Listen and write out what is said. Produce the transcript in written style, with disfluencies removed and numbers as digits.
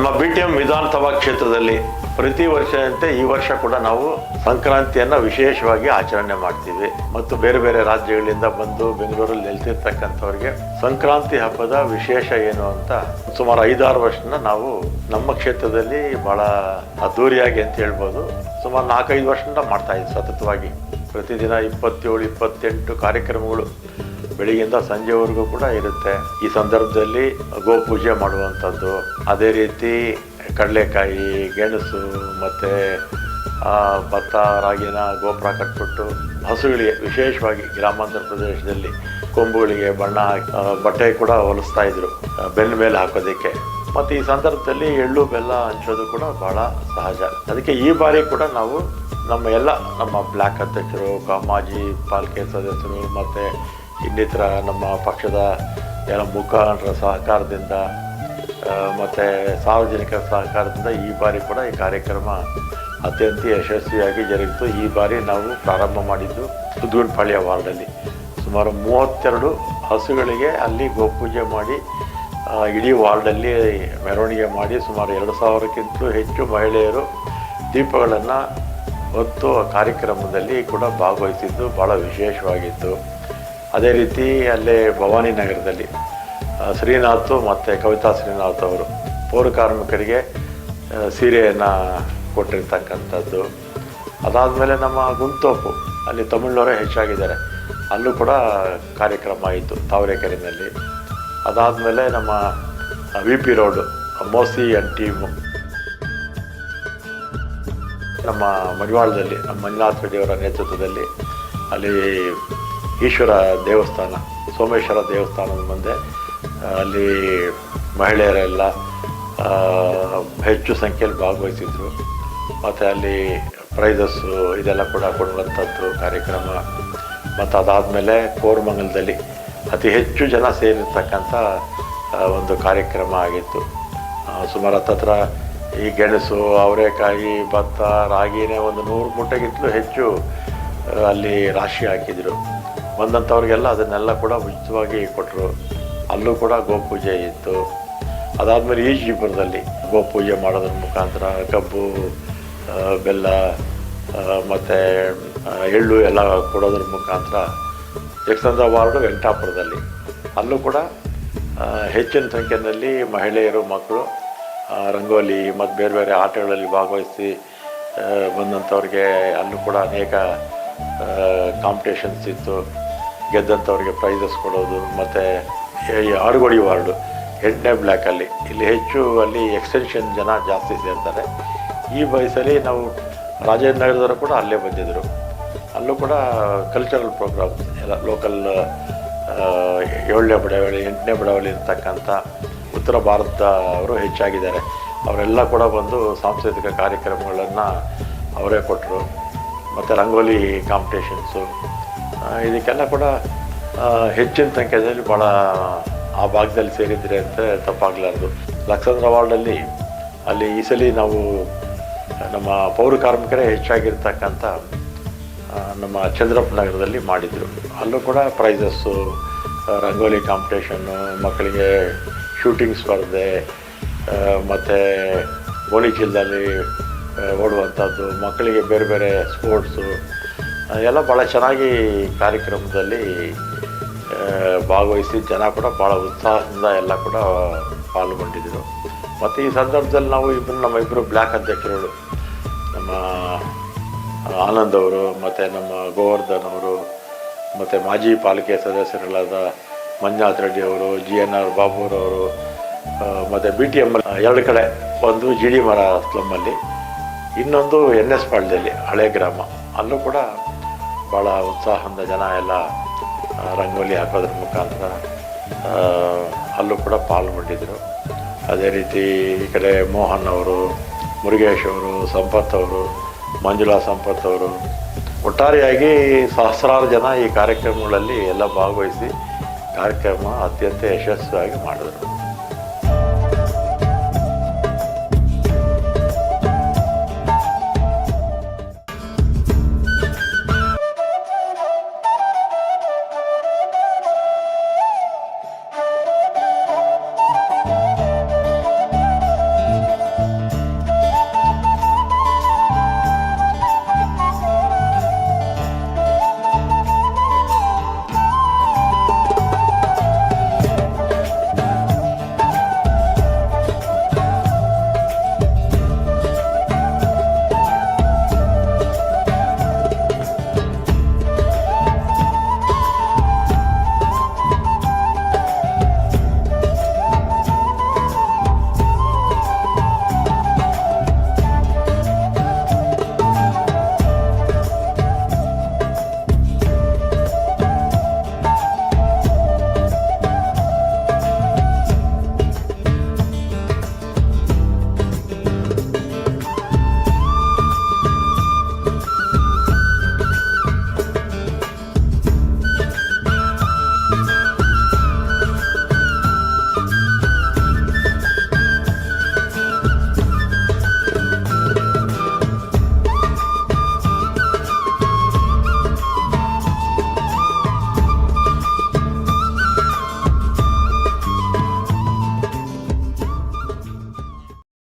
ನಮ್ಮ BTM ವಿಧಾನಸಭಾ ಕ್ಷೇತ್ರದಲ್ಲಿ ಪ್ರತಿ ವರ್ಷದಂತೆ ಈ ವರ್ಷ ಕೂಡ ನಾವು ಸಂಕ್ರಾಂತಿಯನ್ನು ವಿಶೇಷವಾಗಿ ಆಚರಣೆ ಮಾಡ್ತೀವಿ ಮತ್ತು ಬೇರೆ ಬೇರೆ ರಾಜ್ಯಗಳಿಂದ ಬಂದು ಬೆಂಗಳೂರಲ್ಲಿ ನೆಲೆಸಿರ್ತಕ್ಕಂಥವ್ರಿಗೆ ಸಂಕ್ರಾಂತಿ ಹಬ್ಬದ ವಿಶೇಷ ಏನು ಅಂತ ಸುಮಾರು 5-6 ವರ್ಷದಿಂದ ನಾವು ನಮ್ಮ ಕ್ಷೇತ್ರದಲ್ಲಿ ಬಹಳ ಅದ್ದೂರಿಯಾಗಿ ಅಂತ ಹೇಳ್ಬೋದು. ಸುಮಾರು 4-5 ವರ್ಷದಿಂದ ಮಾಡ್ತಾ ಇದ್ದೀವಿ ಸತತವಾಗಿ. ಪ್ರತಿದಿನ 27-28 ಕಾರ್ಯಕ್ರಮಗಳು ಬೆಳಿಗ್ಗೆಯಿಂದ ಸಂಜೆವರೆಗೂ ಕೂಡ ಇರುತ್ತೆ. ಈ ಸಂದರ್ಭದಲ್ಲಿ ಗೋಪೂಜೆ ಮಾಡುವಂಥದ್ದು, ಅದೇ ರೀತಿ ಕಡಲೆಕಾಯಿ, ಗೆಣಸು ಮತ್ತು ಭತ್ತ ರಾಗಿನ ಗೋಪುರ ಕಟ್ಬಿಟ್ಟು ಹಸುಗಳಿಗೆ ವಿಶೇಷವಾಗಿ ಗ್ರಾಮಾಂತರ ಪ್ರದೇಶದಲ್ಲಿ ಕೊಂಬುಗಳಿಗೆ ಬಣ್ಣ ಬಟ್ಟೆ ಕೂಡ ಹೊಲಿಸ್ತಾ ಇದ್ರು ಬೆನ್ನ ಮೇಲೆ ಹಾಕೋದಕ್ಕೆ. ಮತ್ತು ಈ ಸಂದರ್ಭದಲ್ಲಿ ಎಳ್ಳು ಬೆಲ್ಲ ಹಂಚೋದು ಕೂಡ ಬಹಳ ಸಹಜ. ಅದಕ್ಕೆ ಈ ಬಾರಿ ಕೂಡ ನಾವು ನಮ್ಮ ಬ್ಲ್ಯಾಕ್ ಅಧ್ಯಕ್ಷರು, ಮಾಜಿ ಪಾಲಿಕೆ ಸದಸ್ಯರು ಮತ್ತು ಇನ್ನಿತರ ನಮ್ಮ ಪಕ್ಷದ ಎಲ್ಲ ಮುಖಂಡರ ಸಹಕಾರದಿಂದ ಮತ್ತು ಸಾರ್ವಜನಿಕರ ಸಹಕಾರದಿಂದ ಈ ಬಾರಿ ಕೂಡ ಈ ಕಾರ್ಯಕ್ರಮ ಅತ್ಯಂತ ಯಶಸ್ವಿಯಾಗಿ ಜರುಗಿತು. ಈ ಬಾರಿ ನಾವು ಪ್ರಾರಂಭ ಮಾಡಿದ್ದು ಸುದ್ಗುಂಡ್ಪಾಳ್ಯ ವಾರ್ಡಲ್ಲಿ ಸುಮಾರು 32 ಹಸುಗಳಿಗೆ ಅಲ್ಲಿ ಗೋಪೂಜೆ ಮಾಡಿ ಇಡೀ ವಾರ್ಡಲ್ಲಿ ಮೆರವಣಿಗೆ ಮಾಡಿ ಸುಮಾರು 2000ಕ್ಕಿಂತಲೂ ಹೆಚ್ಚು ಮಹಿಳೆಯರು ದೀಪಗಳನ್ನು ಹೊತ್ತು ಕಾರ್ಯಕ್ರಮದಲ್ಲಿ ಕೂಡ ಭಾಗವಹಿಸಿದ್ದು ಭಾಳ ವಿಶೇಷವಾಗಿತ್ತು. ಅದೇ ರೀತಿ ಅಲ್ಲೇ ಭವಾನಿ ನಗರದಲ್ಲಿ ಶ್ರೀನಾಥ್ ಮತ್ತು ಕವಿತಾ ಶ್ರೀನಾಥ್ ಅವರು ಪೌರ ಕಾರ್ಮಿಕರಿಗೆ ಸೀರೆಯನ್ನು ಕೊಟ್ಟಿರ್ತಕ್ಕಂಥದ್ದು. ಅದಾದಮೇಲೆ ನಮ್ಮ ಗುಂತೋಪು ಅಲ್ಲಿ ತಮಿಳ್ನವರೇ ಹೆಚ್ಚಾಗಿದ್ದಾರೆ, ಅಲ್ಲೂ ಕೂಡ ಕಾರ್ಯಕ್ರಮ ಆಯಿತು ತಾವರೆಕೆರೆಯಲ್ಲಿ. ಅದಾದಮೇಲೆ ನಮ್ಮ VP road Modi and team ನಮ್ಮ ಮಡಿವಾಳದಲ್ಲಿ ನಮ್ಮ ಮಂಜುನಾಥ್ ರೆಡ್ಡಿಯವರ ನೇತೃತ್ವದಲ್ಲಿ ಅಲ್ಲಿ ಈಶ್ವರ ದೇವಸ್ಥಾನ, ಸೋಮೇಶ್ವರ ದೇವಸ್ಥಾನದ ಮುಂದೆ ಅಲ್ಲಿ ಮಹಿಳೆಯರೆಲ್ಲ ಹೆಚ್ಚು ಸಂಖ್ಯೆಯಲ್ಲಿ ಭಾಗವಹಿಸಿದ್ರು. ಮತ್ತು ಅಲ್ಲಿ ಪ್ರೈಸಸ್ಸು ಇದೆಲ್ಲ ಕೂಡ ಕೊಡುವಂಥದ್ದು ಕಾರ್ಯಕ್ರಮ. ಮತ್ತು ಅದಾದಮೇಲೆ ಕೋರಮಂಗಲದಲ್ಲಿ ಅತಿ ಹೆಚ್ಚು ಜನ ಸೇರಿರ್ತಕ್ಕಂಥ ಒಂದು ಕಾರ್ಯಕ್ರಮ ಆಗಿತ್ತು. ಸುಮಾರು ಹತ್ತತ್ರ ಈ ಗೆಣಸು, ಅವರೆಕಾಯಿ, ಭತ್ತ, ರಾಗಿನೇ ಒಂದು 100 ಮೂಟೆಗಿಂತಲೂ ಹೆಚ್ಚು ಅಲ್ಲಿ ರಾಶಿ ಹಾಕಿದರು. ಬಂದಂಥವ್ರಿಗೆಲ್ಲ ಅದನ್ನೆಲ್ಲ ಕೂಡ ಉಚಿತವಾಗಿ ಕೊಟ್ಟರು. ಅಲ್ಲೂ ಕೂಡ ಗೋಪೂಜೆ ಇತ್ತು. ಅದಾದಮೇಲೆ ಈಜಿಪುರದಲ್ಲಿ ಗೋಪೂಜೆ ಮಾಡೋದ್ರ ಮುಖಾಂತರ ಕಬ್ಬು, ಬೆಲ್ಲ ಮತ್ತು ಎಳ್ಳು ಎಲ್ಲ ಕೊಡೋದ್ರ ಮುಖಾಂತರ ಯಕ್ಷಂದ್ರ ವಾರ್ಡು ವೆಂಕಟಾಪುರದಲ್ಲಿ ಅಲ್ಲೂ ಕೂಡ ಹೆಚ್ಚಿನ ಸಂಖ್ಯೆಯಲ್ಲಿ ಮಹಿಳೆಯರು, ಮಕ್ಕಳು ರಂಗೋಲಿ ಮತ್ತು ಬೇರೆ ಬೇರೆ ಆಟಗಳಲ್ಲಿ ಭಾಗವಹಿಸಿ ಬಂದಂಥವ್ರಿಗೆ ಅಲ್ಲೂ ಕೂಡ ಅನೇಕ ಕಾಂಪಿಟೇಷನ್ಸ್ ಇತ್ತು. ಗೆದ್ದಂಥವ್ರಿಗೆ ಪ್ರೈಸಸ್ ಕೊಡೋದು. ಮತ್ತು ಈ ಆಡುಗೋಡಿ ವಾರ್ಡು 8ನೇ ಬ್ಲ್ಯಾಕಲ್ಲಿ ಇಲ್ಲಿ ಹೆಚ್ಚು ಅಲ್ಲಿ ಎಕ್ಸ್ಟೆನ್ಷನ್ ಜನ ಜಾಸ್ತಿ ಸೇರ್ತಾರೆ. ಈ ವಯಸ್ಸಲ್ಲಿ ನಾವು ರಾಜೇಂದ್ರ ನಗರದವರು ಕೂಡ ಅಲ್ಲೇ ಬಂದಿದ್ದರು. ಅಲ್ಲೂ ಕೂಡ ಕಲ್ಚರಲ್ ಪ್ರೋಗ್ರಾಮ್ಸ್ ಎಲ್ಲ ಲೋಕಲ್ 7ನೇ ಬಡಾವಳಿ 8ನೇ ಬಡಾವಳಿ ಇರ್ತಕ್ಕಂಥ ಉತ್ತರ ಭಾರತದವರು ಹೆಚ್ಚಾಗಿದ್ದಾರೆ. ಅವರೆಲ್ಲ ಕೂಡ ಬಂದು ಸಾಂಸ್ಕೃತಿಕ ಕಾರ್ಯಕ್ರಮಗಳನ್ನು ಅವರೇ ಕೊಟ್ಟರು. ಮತ್ತು ರಂಗೋಲಿ ಕಾಂಪಿಟೇಷನ್ಸು ಇದಕ್ಕೆಲ್ಲ ಕೂಡ ಹೆಚ್ಚಿನ ಸಂಖ್ಯೆಯಲ್ಲಿ ಭಾಳ ಆ ಭಾಗದಲ್ಲಿ ಸೇರಿದರೆ ಅಂತ ತಪ್ಪಾಗಲಾರ್ದು. ಲಕ್ಷಂದ್ರ ವಾರ್ಡಲ್ಲಿ ಅಲ್ಲಿ ಈ ಸಲ ನಾವು ನಮ್ಮ ಪೌರ ಕಾರ್ಮಿಕರೇ ಹೆಚ್ಚಾಗಿರ್ತಕ್ಕಂಥ ನಮ್ಮ ಚಂದ್ರಪ್ಪ ನಗರದಲ್ಲಿ ಮಾಡಿದರು. ಅಲ್ಲೂ ಕೂಡ ಪ್ರೈಸಸ್ಸು, ರಂಗೋಲಿ ಕಾಂಪಿಟೇಷನ್ನು, ಮಕ್ಕಳಿಗೆ ಶೂಟಿಂಗ್ ಸ್ಪರ್ಧೆ ಮತ್ತು ಗೋಲಿ ಚೀಲದಲ್ಲಿ ಓಡುವಂಥದ್ದು, ಮಕ್ಕಳಿಗೆ ಬೇರೆ ಬೇರೆ ಸ್ಪೋರ್ಟ್ಸು ಎಲ್ಲ ಭಾಳ ಚೆನ್ನಾಗಿ ಕಾರ್ಯಕ್ರಮದಲ್ಲಿ ಭಾಗವಹಿಸಿ ಜನ ಕೂಡ ಭಾಳ ಉತ್ಸಾಹದಿಂದ ಎಲ್ಲ ಕೂಡ ಪಾಲ್ಗೊಂಡಿದ್ದರು. ಮತ್ತು ಈ ಸಂದರ್ಭದಲ್ಲಿ ನಾವು ನಮ್ಮ ಇಬ್ಬರು ಬ್ಲ್ಯಾಕ್ ಅಧ್ಯಕ್ಷರುಗಳು, ನಮ್ಮ ಆನಂದ್ ಅವರು ಮತ್ತು ನಮ್ಮ ಗೋವರ್ಧನ್ ಅವರು ಮತ್ತು ಮಾಜಿ ಪಾಲಿಕೆ ಸದಸ್ಯರುಗಳಾದ ಮಂಜುನಾಥ್ ರೆಡ್ಡಿ ಅವರು, GNR ಬಾಬೂರವರು ಮತ್ತು BTM 2 ಕಡೆ, ಒಂದು GD ಮರ ಸ್ಲಮ್ಮಲ್ಲಿ, ಇನ್ನೊಂದು NS ಪಾಳ್ಯದಲ್ಲಿ ಹಳೆ ಗ್ರಾಮ, ಅಲ್ಲೂ ಕೂಡ ಭಾಳ ಉತ್ಸಾಹದಿಂದ ಜನ ಎಲ್ಲ ರಂಗೋಲಿ ಹಾಕೋದ್ರ ಮುಖಾಂತರ ಅಲ್ಲೂ ಕೂಡ ಪಾಲ್ಗೊಂಡಿದ್ದರು. ಅದೇ ರೀತಿ ಈ ಕಡೆ ಮೋಹನ್ ಅವರು, ಮುರುಗೇಶ್ ಅವರು, ಸಂಪತ್ ಅವರು, ಮಂಜುಳಾ ಸಂಪತ್ ಅವರು, ಒಟ್ಟಾರೆಯಾಗಿ ಸಹಸ್ರಾರು ಜನ ಈ ಕಾರ್ಯಕ್ರಮಗಳಲ್ಲಿ ಎಲ್ಲ ಭಾಗವಹಿಸಿ ಕಾರ್ಯಕ್ರಮ ಅತ್ಯಂತ ಯಶಸ್ವಿಯಾಗಿ ಮಾಡಿದರು.